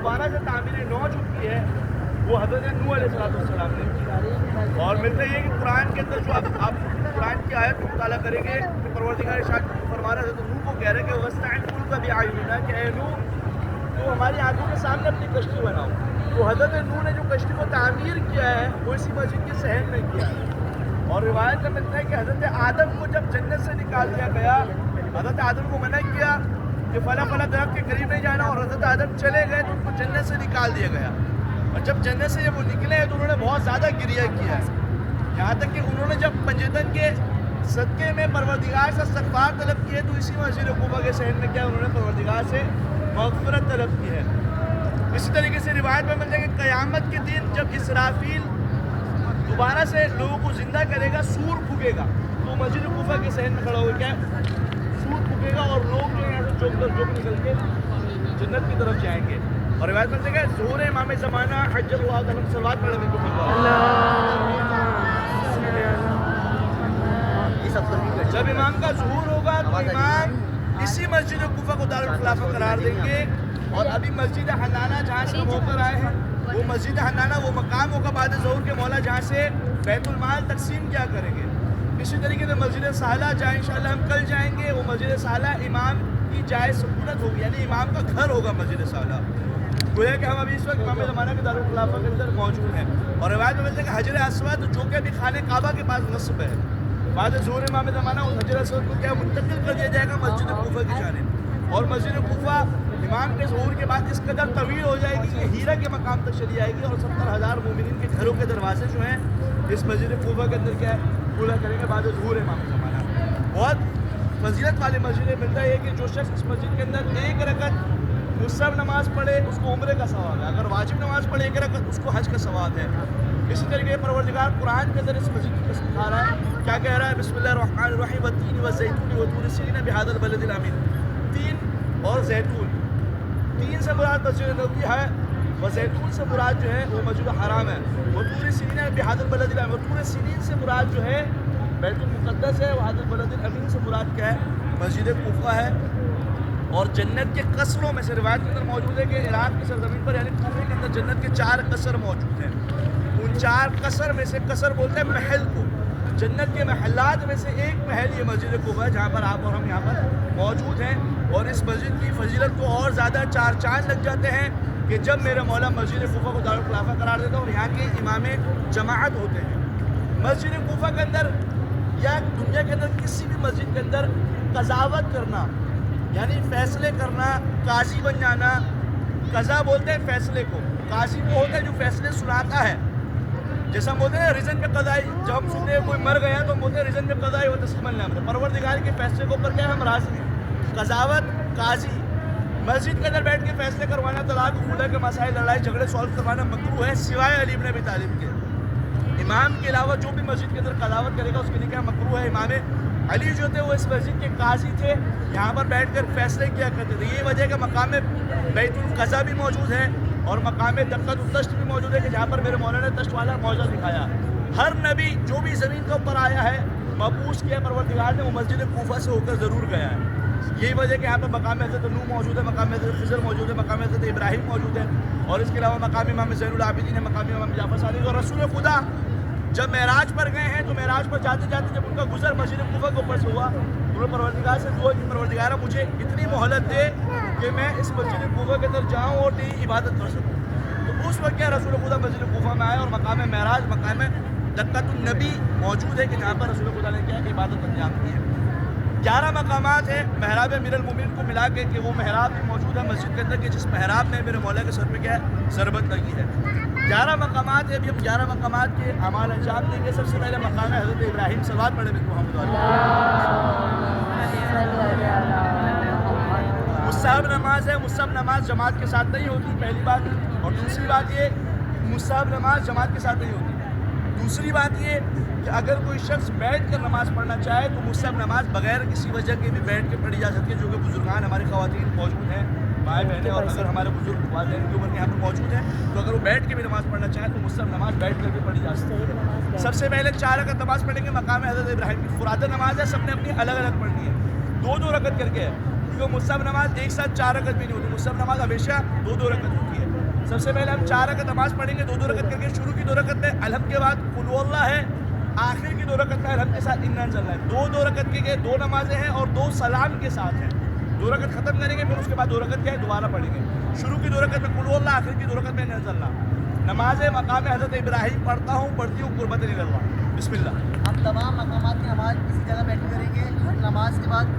دوبارہ سے تعمیر نو جو کی ہے وہ حضرت نوح علیہ السلام نے کی. اور ملتا یہ کہ قرآن کے اندر جو آپ قرآن کی آیت کو مطالعہ کریں گے کہ پروردگار ارشاد فرما رہا ہے تو نوح کو کہہ رہے کہ وَاسْتَعِنْ فُلْكَ بِأَعْيُنِنَا کہ اے نوح تو ہماری آنکھوں کے سامنے اپنی کشتی بناؤ. تو حضرت نوح نے جو کشتی کو تعمیر کیا ہے وہ اسی مسجد کے صحن میں کیا. اور روایت میں ملتا ہے کہ حضرت آدم کو جب جنت سے نکال دیا گیا, حضرت آدم کو منع کیا کہ فلاں فلاں درخت کے قریب نہیں جانا, اور حضرت آدم چلے گئے تو ان کو جنت سے نکال دیا گیا. اور جب جنت سے جب وہ نکلے ہیں تو انہوں نے بہت زیادہ گریہ کیا ہے, یہاں تک کہ انہوں نے جب پنجتن کے صدقے میں پروردگار سے استغفار طلب کی ہے تو اسی مسجد قباء کے صحن میں کیا انہوں نے پروردگار سے مغفرت طلب کی ہے. اسی طریقے سے روایت میں ملتا ہے کہ قیامت کے دن جب اسرافیل دوبارہ سے لوگوں کو زندہ کرے گا, سور پھونکے گا, تو مسجد قباء کے صحن میں کھڑا ہوگا, کیا سور پھونکے گا اور لوگ جو ہے چوک نکل کے جنت کی طرف جائیں گے. اور روایت میں کہ ظہور امام زمانہ حج اللہ تعالیٰ صلوات پڑھنے میں جب امام کا ظہور ہوگا تو امام اسی مسجد کوفہ کو دارالخلافہ قرار دیں گے. اور ابھی مسجد حنانہ جہاں سے ہو کر آئے ہیں وہ مسجد حنانہ وہ مقام ہوگا بعد ظہور کے مولا جہاں سے بیت المال تقسیم کیا کریں گے. اسی طریقے سے مسجد صالح جہاں انشاءاللہ ہم کل جائیں گے وہ مسجد صالح امام کی جائے سکونت ہوگی, یعنی امام کا گھر ہوگا مسجد صالح. گویا کہ ہم ابھی اس وقت امام زمانہ کے دارالخلافہ کے اندر موجود ہیں. اور روایت میں ملتا ہے کہ حجر اسود جو کہ ابھی خانہ کعبہ کے پاس نصب ہے, بعد ظہور امام زمانہ اس حجر اسود کو کیا منتقل کر دیا جائے گا مسجد کوفہ کی جانب. اور مسجد کوفہ امام کے ظہور کے بعد اس قدر طویل ہو جائے گی کہ ہیرا کے مقام تک چلی جائے گی, اور 70,000 مومنین کے گھروں کے دروازے جو ہیں اس مسجد کوفہ کے اندر کیا ہے کھلا کریں گے بعد ظہور امام زمانہ. بہت فضیلت والی مسجد ہے. ملتا ہے کہ جو شخص اس مسجد کے اندر ایک رکعت مصحف نماز پڑھے اس کو عمرے کا ثواب ہے, اگر واجب نماز پڑھے ایک رکعت اس کو حج کا ثواب ہے. اسی طریقے پروردگار قرآن کے اندر اس مسجد کی قسم کھا رہا ہے, کیا کہہ رہا ہے بسم اللہ الرحمن الرحیم والتین والزیتون وطور سینہ بہذا البلد الامین. تین اور زیتون, تین سے مراد مسجد نبوی ہے, و زیتون سے مراد جو ہے وہ مسجد حرام ہے. وطور سینہ بہذا البلد الامین, وطور سینین سے مراد جو ہے بیت المقدس ہے, وہذا البلد الامین سے مراد کیا ہے مسجد کوفہ ہے. اور جنت کے قصروں میں سے روایت کے اندر موجود ہے کہ عراق کی سرزمین پر یعنی کوفے کے اندر جنت کے 4 قصر موجود ہیں. ان 4 قصر میں سے, قصر بولتے ہیں محل کو, جنت کے محلات میں سے ایک محل یہ مسجد کوفہ ہے جہاں پر آپ اور ہم یہاں پر موجود ہیں. اور اس مسجد کی فضیلت کو اور زیادہ 4 چاند لگ جاتے ہیں کہ جب میرا مولا مسجد کوفہ کو دارالخلافہ قرار دیتا ہے اور یہاں کے امام جماعت ہوتے ہیں. مسجد کوفہ کے اندر یا دنیا کے اندر کسی بھی مسجد کے اندر قضاوت کرنا یعنی فیصلے کرنا, قاضی بن جانا, قضا بولتے ہیں فیصلے کو, قاضی وہ ہوتا ہے جو فیصلے سناتا ہے. جیسا ہم بولتے ہیں رزن پہ قضائی, جب ہم سنتے ہیں کوئی مر گیا تو ہم بولتے ہیں رزن پہ قضائی و تسلیم الامر, پروردگار کے فیصلے کے اوپر کیا ہم راضی ہیں. قضاوت قاضی, مسجد کے اندر بیٹھ کے فیصلے کروانا, طلاق خلع کے مسائل لڑائی جھگڑے سالو کروانا مکروہ ہے سوائے علی بن ابی طالب کے. امام کے علاوہ جو بھی مسجد کے اندر قضاوت کرے گا اس کے لیے کیا مکروہ ہے. امام علی جو تھے وہ اس مسجد کے قاضی تھے, یہاں پر بیٹھ کر فیصلے کیا کرتے تھے. یہ وجہ کہ مقام بیت القضا بھی موجود ہے اور مقام دقت الطشت بھی موجود ہے کہ جہاں پر میرے مولانا نے تشت والا معجزہ دکھایا. ہر نبی جو بھی زمین کے اوپر آیا ہے مبعوث کیا پروردگار نے وہ مسجد کوفہ سے ہو کر ضرور گیا ہے. یہی وجہ کہ یہاں پر مقام حضرت نوح موجود ہے, مقام حضرت خضر موجود ہے, مقام حضرت ابراہیم موجود ہے, اور اس کے علاوہ مقام امام زین العابدین ہے, مقام امام جعفر صادق. اور رسول خدا جب معراج پر گئے ہیں تو معراج پر جاتے جاتے جب ان کا گزر مسجد کوفہ کے اوپر سے ہوا, انہوں نے پروردگار سے دعا کہ پروردگار مجھے اتنی مہلت دے کہ میں اس مسجد کوفہ کے اندر جاؤں اور تیری عبادت کر سکوں. تو اس وقت کیا رسول خدا مسجد کوفہ میں آئے اور مقام معراج, مقام دقت النبی موجود ہے کہ جہاں پر رسول خدا نے کیا عبادت انجام کی ہے. 11 مقامات ہیں محراب امیر المومنین کو ملا کے کہ وہ محراب بھی موجود ہے مسجد کے اندر کہ جس محراب میں میرے مولا کے سر پہ کیا ہے ضربت لگی ہے. 11 مقامات ہیں. ابھی ہم 11 مقامات کے اعمال انجام دیں گے. سب سے پہلے مقام ہے حضرت ابراہیم, صلوات پڑھیں محمد مصحف نماز ہے. مصحف نماز جماعت کے ساتھ نہیں ہوتی, پہلی بات. اور دوسری بات یہ مصحف نماز جماعت کے ساتھ نہیں ہوتی. دوسری بات یہ کہ اگر کوئی شخص بیٹھ کر نماز پڑھنا چاہے تو مصحف نماز بغیر کسی وجہ کے بھی بیٹھ کے پڑھی جا سکتی ہے, جو کہ بزرگان ہماری خواتین موجود ہیں, مائیں بہنیں, اور اگر ہمارے بزرگ والدین کی عمر کے یہاں پر موجود ہیں تو اگر وہ بیٹھ کے بھی نماز پڑھنا چاہیں تو مصحف نماز بیٹھ کر بھی پڑھی جا سکتی ہے. سب سے پہلے 4 رکعت نماز پڑھیں گے مقام حضرت ابراہیم کی. فرادہ نماز ہے, سب نے اپنی الگ الگ پڑھنی ہے, 2-2 رکعت کر کے ہے, کیونکہ مصحف نماز ایک ساتھ 4 رکعت بھی نہیں ہوتی. مصحف نماز ہمیشہ 2-2 رکعت ہوتی ہے. سب سے پہلے ہم 4 رکعت نماز پڑھیں گے، 2 رکعت کر کے شروع کی 2 رکعت میں الحمد کے بعد قل هو اللہ ہے، آخر کی 2 رکعت میں الحمد کے ساتھ انا انزلنا ہے۔ 2 رکعت کے 2 نمازیں ہیں اور 2 سلام کے ساتھ ہیں۔ 2 رکعت ختم کریں گے، پھر اس کے بعد 2 رکعت کیا ہے دوبارہ پڑھیں گے۔ شروع کی 2 رکعت میں قل هو اللہ، آخر کی 2 رکعت میں انا انزلنا۔ نماز مقام حضرت ابراہیم پڑھتا ہوں، پڑھتی ہوں قربت اللہ۔ بسم اللہ۔ ہم تمام مقامات کی نماز اسی جگہ بیٹھ کریں گے، نماز کے بعد